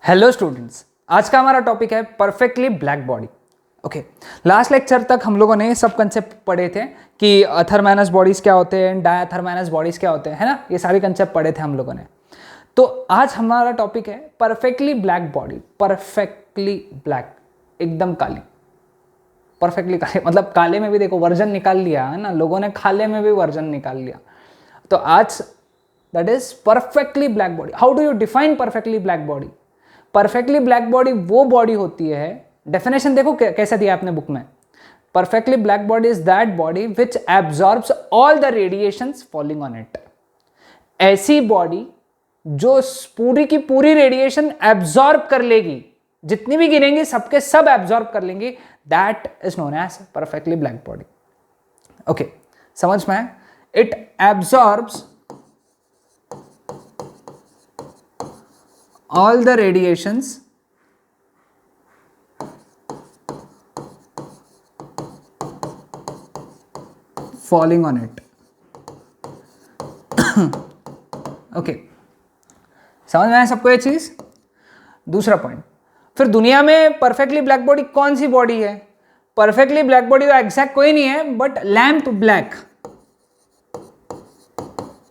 Hello students, आज का हमारा टॉपिक है perfectly black body. Okay, last lecture तक हम लोगों ने सब कंसेप्ट पढ़े थे कि अथरमैनस बॉडीज क्या होते हैं, डायथरमैनस बॉडीज क्या होते हैं, है ना। ये सारे कंसेप्ट पढ़े थे हम लोगों ने। तो आज हमारा टॉपिक है perfectly black body. Perfectly black, एकदम काली, परफेक्टली काले, मतलब काले में भी देखो वर्जन निकाल लिया है ना लोगों ने, काले में भी वर्जन निकाल लिया। तो आज that is perfectly black body. How do you define perfectly black body? Perfectly black body वो बॉडी होती है, डेफिनेशन देखो कैसे दिया आपने बुक में। Perfectly black body is that body which absorbs all the radiations falling on it. ऐसी body जो पूरी की पूरी रेडिएशन एब्जॉर्ब कर लेगी, जितनी भी गिरेंगी सबके सब एब्जॉर्ब कर लेंगी, that is known as perfectly black body. Okay, समझ में? It absorbs all the radiations falling on it. Okay, समझ में आया सबको ये चीज? दूसरा पॉइंट, फिर दुनिया में परफेक्टली ब्लैक बॉडी कौन सी बॉडी है? परफेक्टली ब्लैक बॉडी तो एग्जैक्ट कोई नहीं है, but lamp black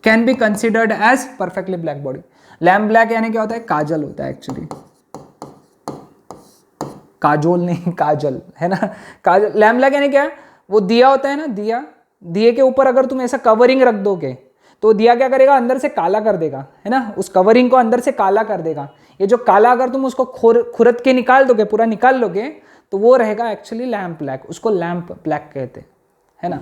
can be considered as perfectly black body. Lamp black यानी क्या होता है? काजल होता है एक्चुअली, काजोल नहीं, काजल है ना। काजल, लैम्प ब्लैक यानी क्या? वो दिया होता है ना, दिया, दिए के ऊपर अगर तुम ऐसा कवरिंग रख दोगे तो दिया क्या करेगा? अंदर से काला कर देगा, है ना। उस कवरिंग को अंदर से काला कर देगा। ये जो काला अगर तुम उसको खुरद के निकाल दोगे, पूरा निकाल लोगे, तो वो रहेगा एक्चुअली लैम्प ब्लैक। उसको लैम्प ब्लैक कहते हैं, है ना।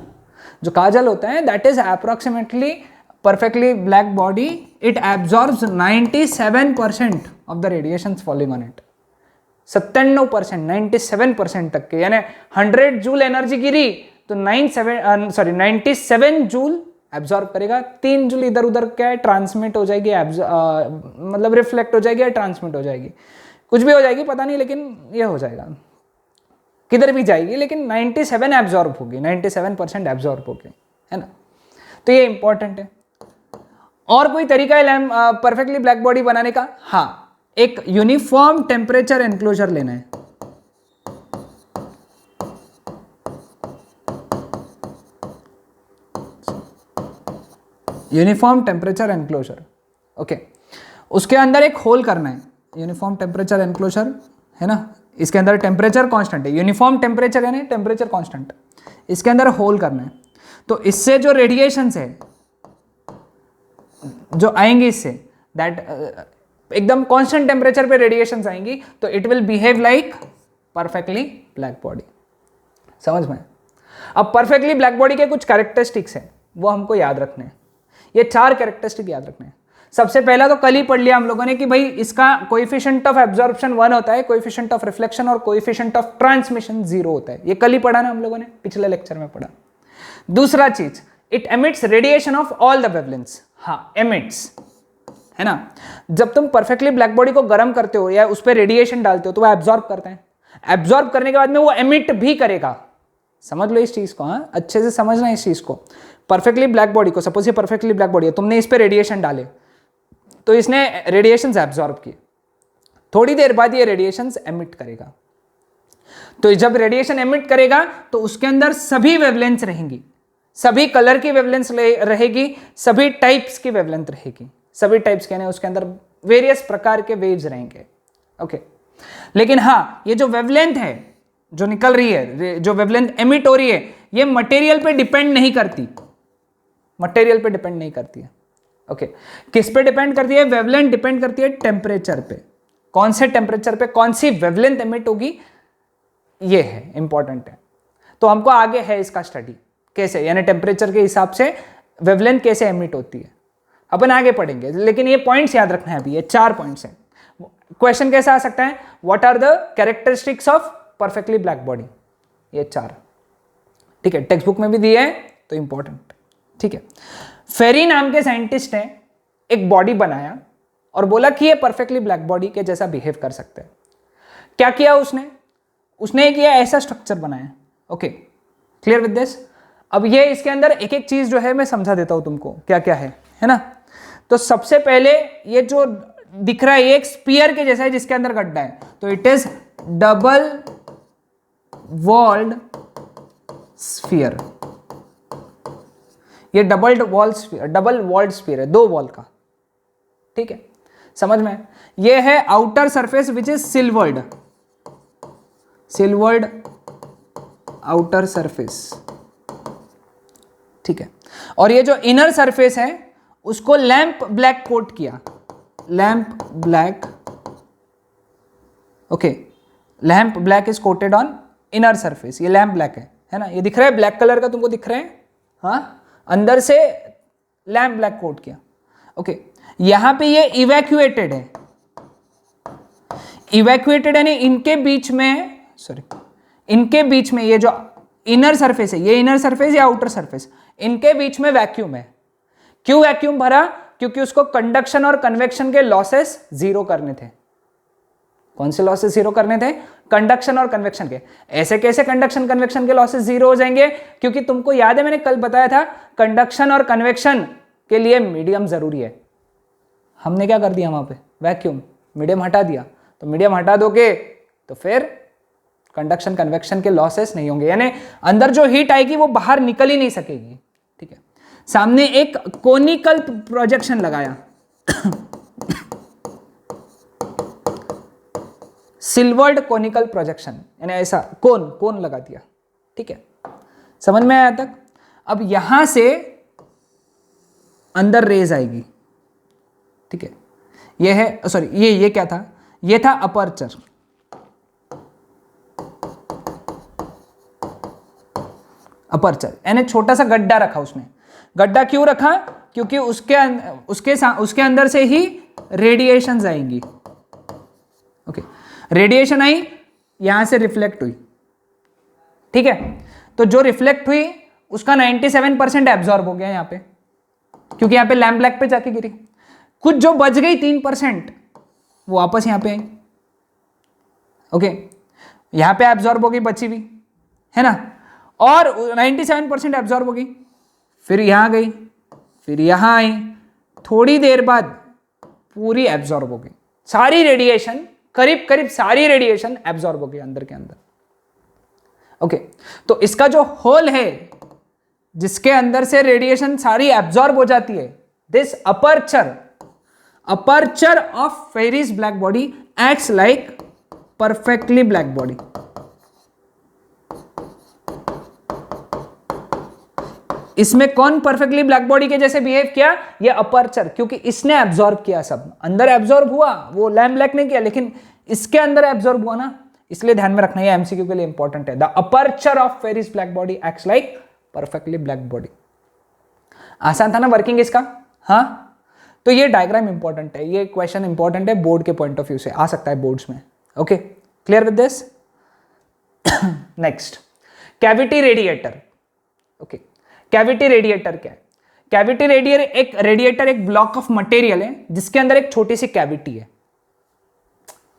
जो काजल होता है that is approximately perfectly black body. It absorbs 97% of the radiations falling on it. 97%, 97% तक के, यानी 100 जूल एनर्जी गिरी तो 97 जूल एब्जॉर्ब करेगा। 3 जूल इधर उधर क्या है? ट्रांसमिट हो जाएगी, मतलब रिफ्लेक्ट हो जाएगी या ट्रांसमिट हो जाएगी, कुछ भी हो जाएगी पता नहीं, लेकिन ये हो जाएगा, किधर भी जाएगी, लेकिन 97 एब्जॉर्ब होगी, 97% एब्जॉर्ब होगी, है ना। तो ये इंपॉर्टेंट है। और कोई तरीका है परफेक्टली ब्लैक बॉडी बनाने का? हाँ, एक यूनिफॉर्म टेम्परेचर एनक्लोजर लेना है। Uniform temperature enclosure, okay. उसके अंदर एक होल करना है, यूनिफॉर्म टेम्परेचर एनक्लोजर, है ना। इसके अंदर टेम्परेचर कांस्टेंट है, यूनिफॉर्म टेम्परेचर यानी टेम्परेचर कांस्टेंट। इसके अंदर होल करना है, तो इससे जो रेडिएशंस है जो आएंगी, इससे दैट एकदम कांस्टेंट टेम्परेचर पे रेडिएशंस आएंगी, तो it will behave like perfectly black body. समझ में? अब परफेक्टली ब्लैक बॉडी के कुछ कैरेक्टरिस्टिक्स हैं, वो हमको याद रखने हैं। ये 4 कैरेक्टरिस्टिक याद रखने हैं। सबसे पहला तो कल ही पढ़ लिया हम लोगों ने कि भाई इसका कोएफिशिएंट ऑफ एब्जॉर्प्शन 1 होता है, कोएफिशिएंट ऑफ रिफ्लेक्शन और कोएफिशिएंट ऑफ ट्रांसमिशन 0 होता है। ये कल ही पढ़ा ना हम लोगों ने, पिछले लेक्चर में पढ़ा। दूसरा चीज, it emits radiation of all the wavelengths. हाँ, एमिट्स, है ना। जब तुम परफेक्टली ब्लैक बॉडी को गर्म करते हो या उस पर रेडिएशन डालते हो तो वो एब्जॉर्ब करता है। एब्जॉर्ब करने के बाद में वो एमिट भी करेगा। समझ लो इस चीज को, हाँ, अच्छे से समझना इस चीज को। परफेक्टली ब्लैक बॉडी को, सपोज ये परफेक्टली ब्लैक बॉडी है, तुमने इस पर रेडिएशन डाले तो इसने रेडिएशंस एब्जॉर्ब किए, थोड़ी देर बाद ये रेडिएशंस एमिट करेगा। तो जब रेडिएशन एमिट करेगा तो उसके अंदर सभी वेवलेंथ्स रहेंगी, सभी कलर की वेवलेंथ रहेगी, सभी टाइप्स की वेवलेंथ रहेगी। सभी टाइप्स के उसके अंदर वेरियस प्रकार के वेव्स रहेंगे, ओके। लेकिन हाँ, ये जो वेवलेंथ है जो निकल रही है, जो वेवलेंथ एमिट हो रही है, ये मटेरियल पे डिपेंड नहीं करती, मटेरियल पे डिपेंड नहीं करती है, ओके। किस पे डिपेंड करती है? वेवलेंथ डिपेंड करती है टेम्परेचर पे। कौन से टेम्परेचर पे कौन सी वेवलेंथ एमिट होगी, ये है, इंपॉर्टेंट है। तो हमको आगे है इसका स्टडी, कैसे, यानी टेम्परेचर के हिसाब से वेवलेंथ कैसे एमिट होती है, अपन आगे पढ़ेंगे। लेकिन ये पॉइंट्स याद रखना है अभी, ये 4 पॉइंट्स हैं। क्वेश्चन कैसा आ सकता है? What are the characteristics of perfectly black body? ये 4, ठीक है, टेक्स्ट बुक में भी दिए हैं तो इंपॉर्टेंट, ठीक है। फेरी नाम के साइंटिस्ट ने एक बॉडी बनाया और बोला कि ये परफेक्टली ब्लैक बॉडी के जैसा बिहेव कर सकते हैं। क्या किया उसने एक ये ऐसा स्ट्रक्चर बनाया, ओके, क्लियर विद दिस। अब ये इसके अंदर एक एक चीज जो है मैं समझा देता हूं तुमको क्या क्या है ना। तो सबसे पहले ये जो दिख रहा है ये एक स्पीयर के जैसा है जिसके अंदर गड्ढा है, तो it is double walled sphere. ये डबल वॉल्ड स्फीयर है, 2 वॉल का, ठीक है, समझ में। ये है outer surface which is silvered outer surface, ठीक है। और ये जो इनर सरफेस है उसको लैंप ब्लैक कोट किया, lamp black, okay, lamp black is coated on inner surface. ये लैंप ब्लैक है ना, ये दिख रहा है ब्लैक कलर का, तुमको दिख रहे हैं, हाँ, अंदर से लैंप ब्लैक कोट किया, ओके। यहां पे ये इवैक्यूएटेड है, इवैक्यूएटेड यानी इनके बीच में, सॉरी, इनके बीच में ये जो इनर सरफेस है, ये इनर सरफेस या आउटर सरफेस, इनके बीच में वैक्यूम है। क्यों वैक्यूम भरा? क्योंकि उसको कंडक्शन और कन्वेक्शन के लॉसेस जीरो करने थे। कौन से लॉसेस जीरो करने थे? कंडक्शन और कन्वेक्शन के। ऐसे कैसे कंडक्शन कन्वेक्शन के लॉसेस जीरो हो जाएंगे? क्योंकि तुमको याद है मैंने कल बताया था कंडक्शन और कन्वेक्शन के लिए मीडियम जरूरी है। हमने क्या कर दिया वहां पे? वैक्यूम, मीडियम हटा दिया। तो मीडियम हटा दोगे तो फिर कंडक्शन कन्वेक्शन के लॉसेस नहीं होंगे, यानी अंदर जो हीट आएगी वो बाहर निकल ही नहीं सकेगी, ठीक है। सामने एक कोनिकल प्रोजेक्शन लगाया सिल्वर्ड कोनिकल प्रोजेक्शन, यानी ऐसा कोन लगा दिया, ठीक है, समझ में आया तक? अब यहां से अंदर रेज आएगी, ठीक है। ये है, सॉरी, ये क्या था? ये था अपर्चर। अपर्चर यानी छोटा सा गड्ढा रखा उसमें। गड्ढा क्यों रखा? क्योंकि उसके अंदर से ही रेडिएशंस आएंगी, ओके। रेडिएशन आई, यहां से रिफ्लेक्ट हुई, ठीक है। तो जो रिफ्लेक्ट हुई उसका 97% एब्जॉर्ब हो गया यहां पे, क्योंकि यहां पे लैम्प ब्लैक पे जाके गिरी। कुछ जो बच गई 3% वो वापस यहां पे आई, ओके। यहां पे एब्जॉर्ब हो गई बची हुई, है ना, और 97% एब्जॉर्ब हो गई, फिर यहां गई, फिर यहां आई, थोड़ी देर बाद पूरी एब्जॉर्ब हो गई। सारी रेडिएशन, करीब सारी रेडिएशन एब्जॉर्ब हो गई अंदर के अंदर, ओके। तो इसका जो होल है जिसके अंदर से रेडिएशन सारी एब्जॉर्ब हो जाती है, this aperture of Ferry's black body acts like perfectly black body. इसमें कौन परफेक्टली ब्लैक बॉडी के जैसे बिहेव किया? ये अपर्चर, क्योंकि इसने एब्जॉर्ब किया, सब अंदर एब्जॉर्ब हुआ, वो लैम्प ब्लैक ने किया, लेकिन इसके अंदर एब्जॉर्ब हुआ ना, इसलिए ध्यान में रखना, ये एमसीक्यू के लिए इंपॉर्टेंट है। The aperture of Ferry's black body acts like perfectly black body. आसान था ना वर्किंग इसका? हाँ, तो ये डायग्राम इंपॉर्टेंट है, ये क्वेश्चन इंपॉर्टेंट है बोर्ड के पॉइंट ऑफ व्यू से, आ सकता है बोर्ड्स में, okay. Clear with this? Next, cavity radiator, okay. Cavity radiator क्या है? कैविटी रेडिएटर एक ब्लॉक ऑफ मटेरियल है जिसके अंदर एक छोटी सी कैविटी है।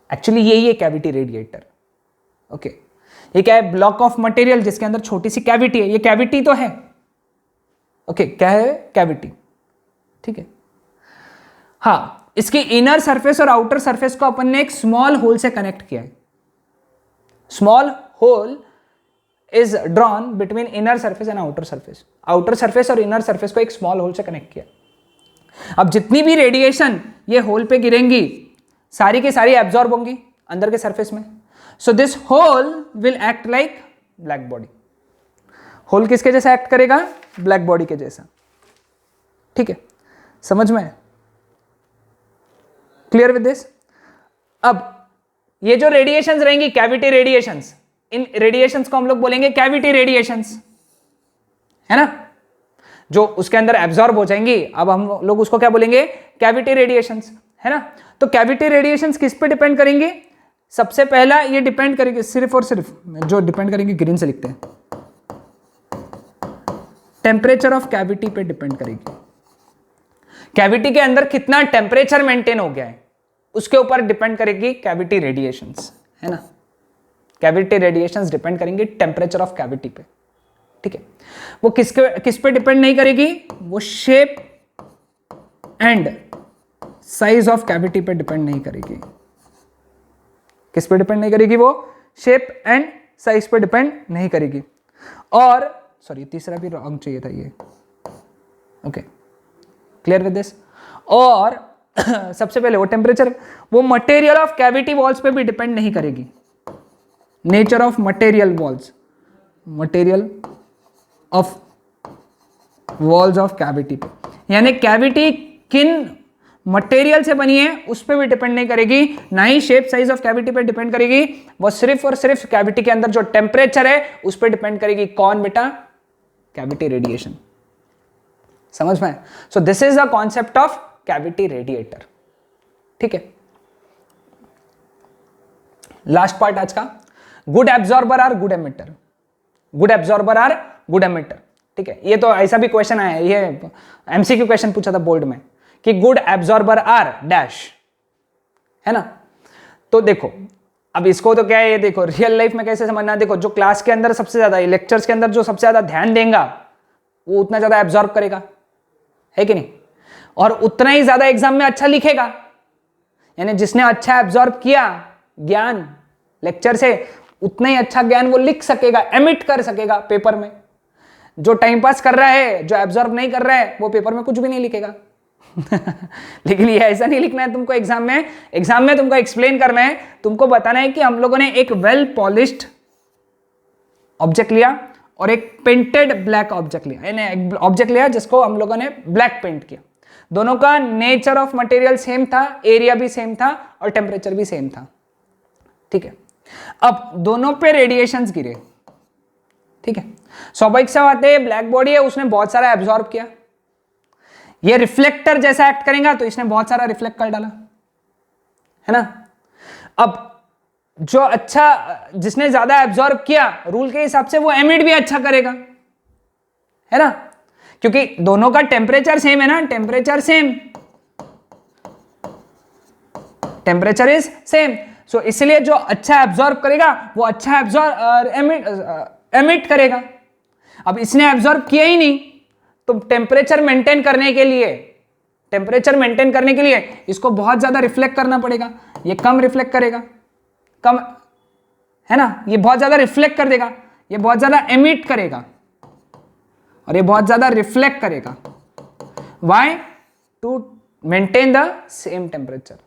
एक्चुअली यही है कैविटी रेडिएटर, ओके। ये क्या है? ब्लॉक ऑफ मटेरियल जिसके अंदर छोटी सी कैविटी है। ये कैविटी तो है, ओके, क्या है? कैविटी, ठीक है। हाँ, इसकी इनर सरफेस और आउटर सरफेस को अपन ने एक स्मॉल होल से कनेक्ट किया है। Small hole is drawn between inner surface and outer surface. Outer surface और इनर सरफेस को एक स्मॉल होल से कनेक्ट किया। अब जितनी भी रेडिएशन ये होल पे गिरेंगी सारी की सारी एब्जॉर्ब होंगी अंदर के सरफेस में। So this hole will act like black body. Hole किसके जैसा एक्ट करेगा? ब्लैक बॉडी के जैसा, ठीक है, समझ में? Clear with this? अब ये जो रेडिएशंस रहेंगी, कैविटी रेडिएशंस, इन रेडिएशंस को हम लोग बोलेंगे कैविटी रेडिएशंस, है ना, जो उसके अंदर एब्जॉर्ब हो जाएंगी। अब हम लोग उसको क्या बोलेंगे? कैविटी रेडिएशंस, है ना। तो कैविटी रेडिएशंस किस पे डिपेंड करेंगे? सबसे पहला ये डिपेंड करेंगे सिर्फ और सिर्फ, जो डिपेंड करेंगे ग्रीन से लिखते हैं, टेम्परेचर ऑफ कैविटी पे डिपेंड करेगी। कैविटी के अंदर कितना टेम्परेचर मेंटेन हो गया है उसके ऊपर डिपेंड करेगी कैविटी रेडिएशंस, है ना। कैविटी रेडिएशंस डिपेंड करेंगे टेम्परेचर ऑफ कैविटी पे, ठीक है। वो किस पे डिपेंड नहीं करेगी? वो shape and size of cavity पे डिपेंड नहीं करेगी। किस पे डिपेंड नहीं करेगी? वो शेप एंड साइज पे डिपेंड नहीं करेगी। और सॉरी, तीसरा भी रॉन्ग चाहिए था ये। Okay, clear with this? और सबसे पहले वो टेम्परेचर, वो मटेरियल ऑफ कैविटी वॉल्स पे भी डिपेंड नहीं करेगी। Nature of material walls, material of walls of cavity पे, यानी कैविटी किन मटेरियल से बनी है उस पर भी डिपेंड नहीं करेगी, ना ही शेप साइज ऑफ कैविटी पे डिपेंड करेगी। वो सिर्फ और सिर्फ कैविटी के अंदर जो टेम्परेचर है उस पर डिपेंड करेगी। कौन बेटा? Cavity radiation. समझ में? So this is the concept of cavity radiator. ठीक है, लास्ट पार्ट आज का, good absorber are good emitter. Good absorber are good emitter. ठीक है, ये तो ऐसा भी क्वेश्चन आया है, ये एमसीक्यू क्वेश्चन पूछा था बोर्ड में कि गुड एब्जॉर्बर आर डैश, है ना? तो देखो, अब इसको तो क्या है, ये देखो रियल लाइफ में कैसे समझना। देखो, जो क्लास के अंदर सबसे ज्यादा, लेक्चर्स के अंदर जो सबसे ज्यादा ध्यान देगा वो उतना ज्यादा एब्जॉर्ब करेगा, है कि नहीं? और उतना ही ज्यादा एग्जाम में अच्छा लिखेगा। यानी जिसने अच्छा एब्जॉर्ब किया ज्ञान लेक्चर से, उतना ही अच्छा ज्ञान वो लिख सकेगा, एमिट कर सकेगा पेपर में। जो टाइम पास कर रहा है, जो एब्जॉर्ब नहीं कर रहा है, वो पेपर में कुछ भी नहीं लिखेगा। लेकिन ये ऐसा नहीं लिखना है तुमको एग्जाम में। एग्जाम में तुमको एक्सप्लेन करना है, तुमको बताना है कि हम लोगों ने एक वेल पॉलिश्ड ऑब्जेक्ट लिया और एक पेंटेड ब्लैक ऑब्जेक्ट लिया, यानी ऑब्जेक्ट लिया जिसको हम लोगों ने ब्लैक पेंट किया। दोनों का नेचर ऑफ मटेरियल सेम था, एरिया भी सेम था और टेम्परेचर भी सेम था। ठीक है, अब दोनों पे रेडिएशंस गिरे। ठीक है, स्वाभाविक सा बात है, ब्लैक बॉडी है, उसने बहुत सारा एब्जॉर्ब किया। ये रिफ्लेक्टर जैसा एक्ट करेगा तो इसने बहुत सारा रिफ्लेक्ट कर डाला, है ना? अब जो अच्छा, जिसने ज्यादा एब्जॉर्ब किया, रूल के हिसाब से वो एमिट भी अच्छा करेगा, है ना? क्योंकि दोनों का टेम्परेचर सेम है ना, temperature same, temperature is same. So इसलिए जो अच्छा एब्जॉर्ब करेगा वो अच्छा एमिट करेगा। अब इसने एब्जॉर्ब किया ही नहीं, तो टेम्परेचर मेंटेन करने के लिए इसको बहुत ज्यादा रिफ्लेक्ट करना पड़ेगा। ये कम रिफ्लेक्ट करेगा, कम, है ना? ये बहुत ज्यादा रिफ्लेक्ट कर देगा, ये बहुत ज्यादा एमिट करेगा और ये बहुत ज्यादा रिफ्लेक्ट करेगा। Why? To maintain the same temperature.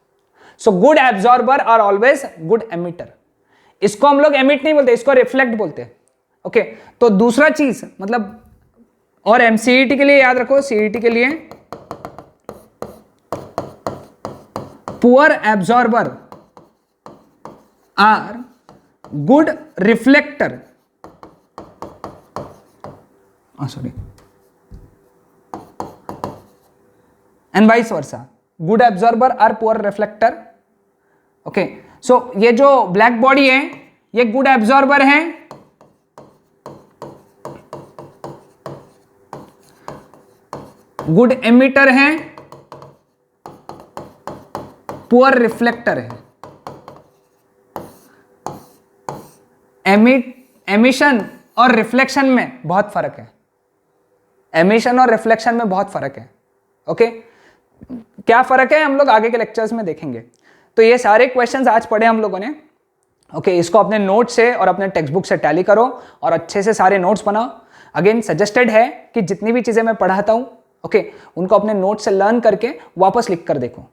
So good absorber are always good emitter. इसको हम लोग एमिट नहीं बोलते, इसको रिफ्लेक्ट बोलते हैं। ओके, तो दूसरा चीज मतलब, और एमसीईटी के लिए याद रखो, सीईटी के लिए poor absorber are good reflector, sorry, and vice versa. Good absorber are poor reflector. Okay, so ये जो ब्लैक बॉडी है ये गुड एब्जॉर्बर है, गुड एमिटर है, पुअर रिफ्लेक्टर है। एमिशन और रिफ्लेक्शन में बहुत फर्क है, एमिशन और रिफ्लेक्शन में बहुत फर्क है। ओके, क्या फर्क है हम लोग आगे के लेक्चर्स में देखेंगे। तो ये सारे क्वेश्चंस आज पढ़े हम लोगों ने। ओके, इसको अपने नोट से और अपने टेक्स्ट बुक से टैली करो और अच्छे से सारे नोट्स बनाओ। अगेन सजेस्टेड है कि जितनी भी चीजें मैं पढ़ाता हूं, ओके, उनको अपने नोट से लर्न करके वापस लिख कर देखो,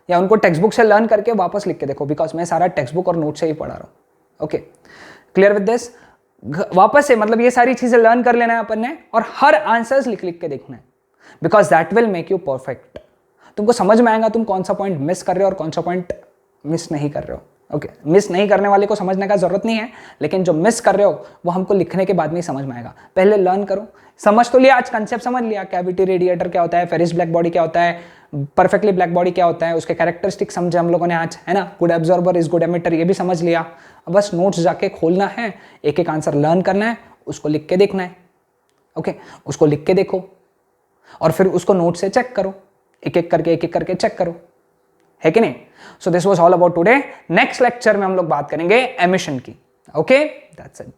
या उनको टेक्स्ट बुक से लर्न करके वापस लिख के देखो, बिकॉज मैं सारा टेक्स्ट बुक और नोट से ही पढ़ा रहा हूं। Okay, clear with this? वापस से मतलब ये सारी चीजें लर्न कर लेना है अपन ने, और हर आंसर्स लिख लिख के देखना है, because that will make you perfect. तुमको समझ में आएगा तुम कौन सा पॉइंट मिस कर रहे हो और कौन सा पॉइंट मिस नहीं कर रहे हो। ओके, मिस नहीं करने वाले को समझने का जरूरत नहीं है, लेकिन जो मिस कर रहे हो वो हमको लिखने के बाद नहीं समझ में आएगा। पहले लर्न करो, समझ तो लिया, आज कंसेप्ट समझ लिया, कैविटी रेडिएटर क्या होता है, फेरिस ब्लैक बॉडी क्या होता है, परफेक्टली ब्लैक बॉडी क्या होता है, उसके कैरेक्टरिस्टिक समझे हम लोगों ने आज, है ना? Good absorber is good emitter, ये भी समझ लिया। अब बस नोट्स जाके खोलना है, एक एक आंसर लर्न करना है, उसको लिख के देखना है। ओके, उसको लिख के देखो और फिर उसको नोट से चेक करो, एक एक करके चेक करो, है कि नहीं? So this was all about today. Next lecture में हम लोग बात करेंगे एमिशन की। Okay, that's it.